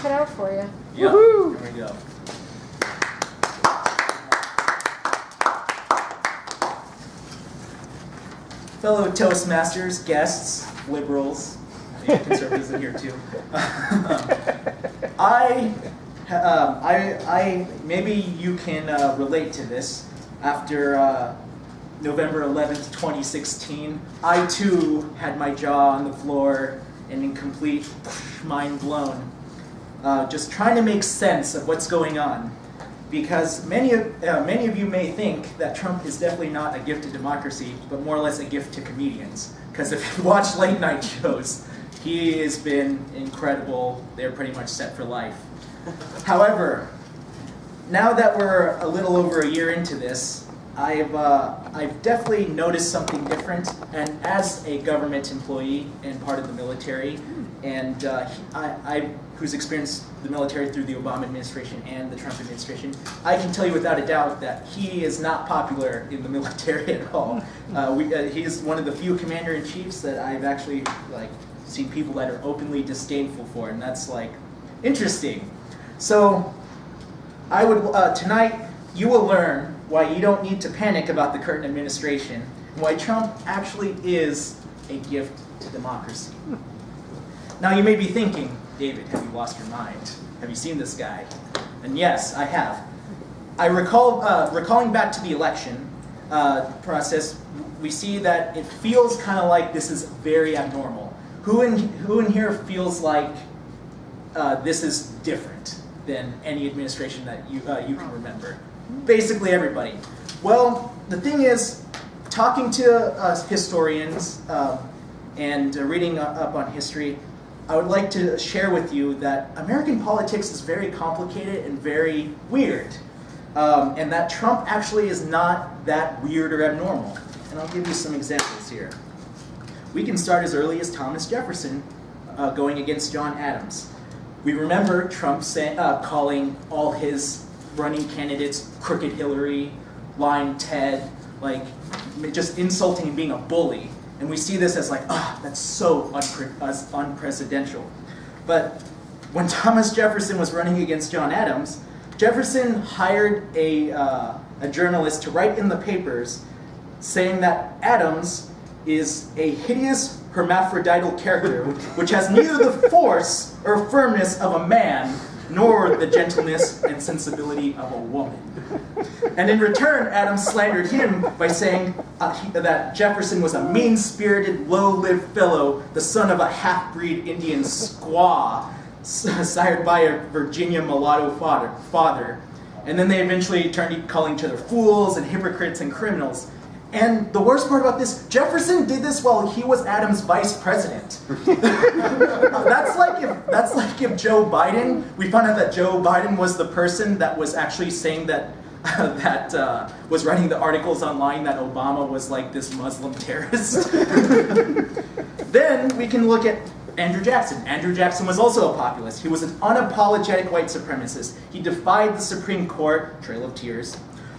cut out for you. Yep, there we go. Fellow Toastmasters, guests, liberals, maybe conservatives in here too. Maybe you can relate to this. After November 11th, 2016, I too had my jaw on the floor and in complete mind blown, just trying to make sense of what's going on. Because many of you may think that Trump is definitely not a gift to democracy, but more or less a gift to comedians. Because if you watch late night shows, he has been incredible. They're pretty much set for life. However, now that we're a little over a year into this, I've definitely noticed something different. And as a government employee and part of the military, and who's experienced the military through the Obama administration and the Trump administration, I can tell you without a doubt that he is not popular in the military at all. He's one of the few commander-in-chiefs that I've actually seen people that are openly disdainful for, and that's interesting. So I would tonight you will learn why you don't need to panic about the current administration and why Trump actually is a gift to democracy. Now you may be thinking, David, have you lost your mind? Have you seen this guy? And yes, I have. I recalling back to the election process, we see that it feels kind of like this is very abnormal. Who in here feels like this is different than any administration that you can remember? Basically everybody. Well, the thing is, talking to historians and reading up on history, I would like to share with you that American politics is very complicated and very weird, and that Trump actually is not that weird or abnormal. And I'll give you some examples here. We can start as early as Thomas Jefferson going against John Adams. We remember Trump calling all his running candidates Crooked Hillary, Lying Ted, just insulting and being a bully. And we see this as that's so unprecedented. But when Thomas Jefferson was running against John Adams, Jefferson hired a journalist to write in the papers saying that Adams is a hideous hermaphrodital character which has neither the force or firmness of a man nor the gentleness and sensibility of a woman. And in return, Adams slandered him by saying that Jefferson was a mean-spirited, low-lived fellow, the son of a half-breed Indian squaw, sired by a Virginia mulatto father. And then they eventually turned calling each other fools and hypocrites and criminals. And the worst part about this, Jefferson did this while he was Adams' vice president. That's like if Joe Biden, we found out that Joe Biden was the person that was actually saying that was writing the articles online that Obama was this Muslim terrorist. Then we can look at Andrew Jackson. Andrew Jackson was also a populist. He was an unapologetic white supremacist. He defied the Supreme Court, Trail of Tears.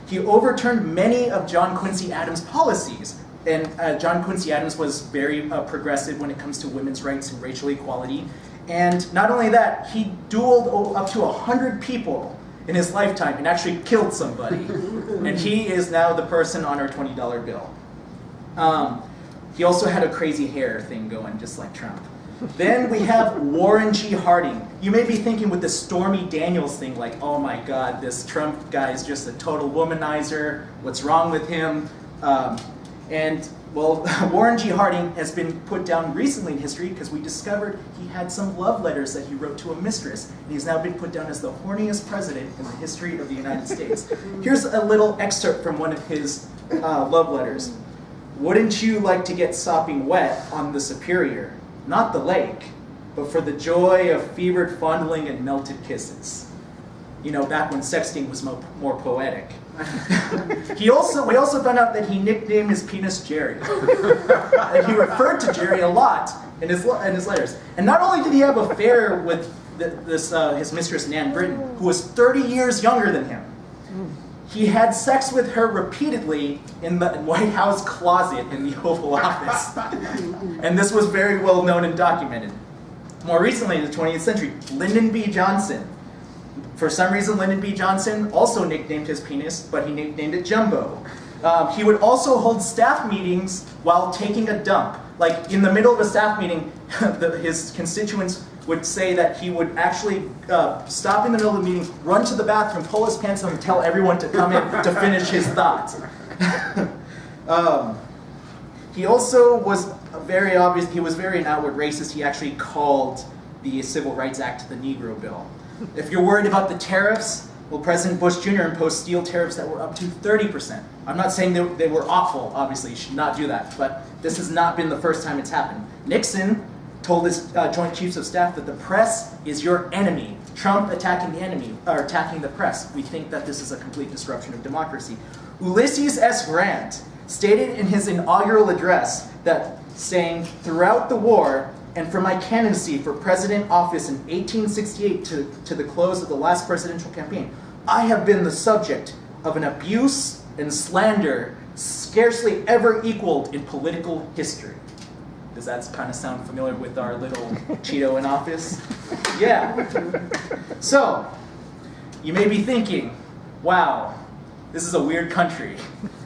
He overturned many of John Quincy Adams' policies. And John Quincy Adams was very progressive when it comes to women's rights and racial equality. And not only that, he dueled up to 100 people in his lifetime and actually killed somebody. And he is now the person on our $20 bill. He also had a crazy hair thing going, just like Trump. Then we have Warren G. Harding. You may be thinking with the Stormy Daniels thing, oh my God, this Trump guy is just a total womanizer. What's wrong with him? Warren G. Harding has been put down recently in history because we discovered he had some love letters that he wrote to a mistress. And he's now been put down as the horniest president in the history of the United States. Here's a little excerpt from one of his love letters. Wouldn't you like to get sopping wet on the Superior? Not the lake, but for the joy of fevered fondling and melted kisses. Back when sexting was more poetic. We also found out that he nicknamed his penis Jerry. And he referred to Jerry a lot in his letters. And not only did he have an affair with his mistress Nan Britton, who was 30 years younger than him, he had sex with her repeatedly in the White House closet in the Oval Office. And this was very well known and documented. More recently in the 20th century, Lyndon B. Johnson. For some reason, Lyndon B. Johnson also nicknamed his penis, but he nicknamed it Jumbo. He would also hold staff meetings while taking a dump. Like in the middle of a staff meeting, his constituents would say that he would actually stop in the middle of the meeting, run to the bathroom, pull his pants up, and tell everyone to come in to finish his thoughts. He also was very obvious, he was very an outward racist. He actually called the Civil Rights Act the Negro Bill. If you're worried about the tariffs, well, President Bush Jr. imposed steel tariffs that were up to 30%. I'm not saying they were awful, obviously, you should not do that, but this has not been the first time it's happened. Nixon told his Joint Chiefs of Staff that the press is your enemy. Trump attacking the enemy, or attacking the press. We think that this is a complete disruption of democracy. Ulysses S. Grant stated in his inaugural address that, saying, throughout the war, and from my candidacy for president office in 1868 to the close of the last presidential campaign, I have been the subject of an abuse and slander scarcely ever equaled in political history. Does that kind of sound familiar with our little Cheeto in office? Yeah. So, you may be thinking, wow, this is a weird country.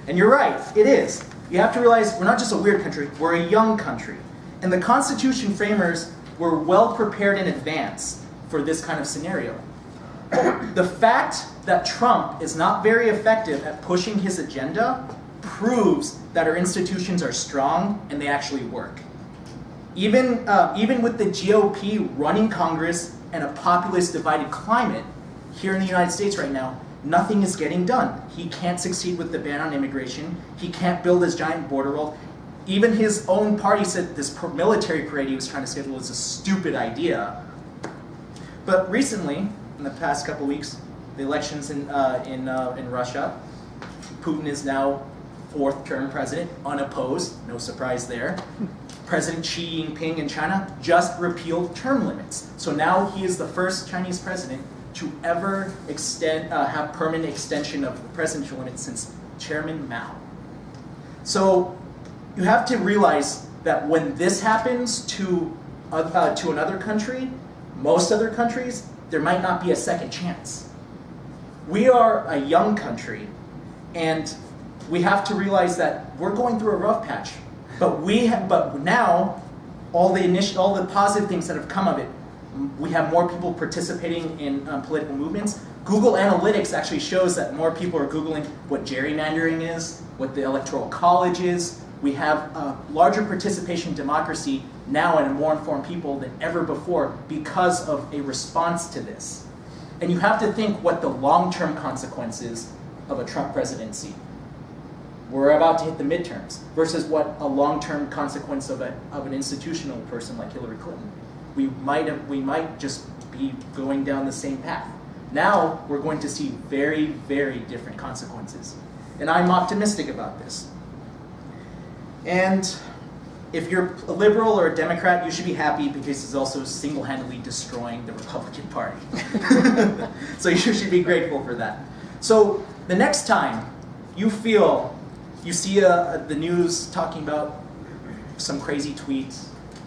And you're right, it is. You have to realize we're not just a weird country, we're a young country. And the Constitution framers were well prepared in advance for this kind of scenario. The fact that Trump is not very effective at pushing his agenda proves that our institutions are strong and they actually work. Even with the GOP running Congress and a populist divided climate here in the United States right now, nothing is getting done. He can't succeed with the ban on immigration. He can't build his giant border wall. Even his own party said this military parade he was trying to schedule is a stupid idea. But recently, in the past couple weeks, the elections in Russia, Putin is now fourth-term president, unopposed, no surprise there. President Xi Jinping in China just repealed term limits. So now he is the first Chinese president to ever have permanent extension of the presidential limit since Chairman Mao. So you have to realize that when this happens to another country, most other countries, there might not be a second chance. We are a young country, and we have to realize that we're going through a rough patch. But now, all the positive things that have come of it, we have more people participating in political movements. Google Analytics actually shows that more people are Googling what gerrymandering is, what the Electoral College is. We have a larger participation in democracy now and more informed people than ever before because of a response to this. And you have to think what the long-term consequences of a Trump presidency. We're about to hit the midterms versus what a long-term consequence of an institutional person like Hillary Clinton. We might just be going down the same path. Now we're going to see very, very different consequences. And I'm optimistic about this. And if you're a liberal or a Democrat, you should be happy because it's also single-handedly destroying the Republican Party. So you should be grateful for that. So the next time you see the news talking about some crazy tweet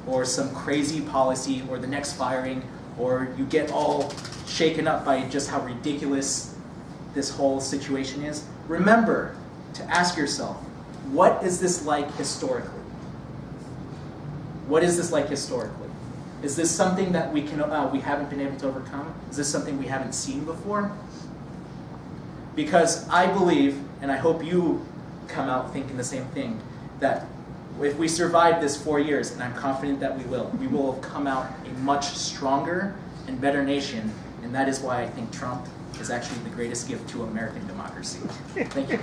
or some crazy policy or the next firing, or you get all shaken up by just how ridiculous this whole situation is, remember to ask yourself, what is this like historically? What is this like historically? Is this something that we haven't been able to overcome? Is this something we haven't seen before? Because I believe, and I hope you come out thinking the same thing, that if we survive this 4 years, and I'm confident that we will have come out a much stronger and better nation, and that is why I think Trump is actually the greatest gift to American democracy. Thank you.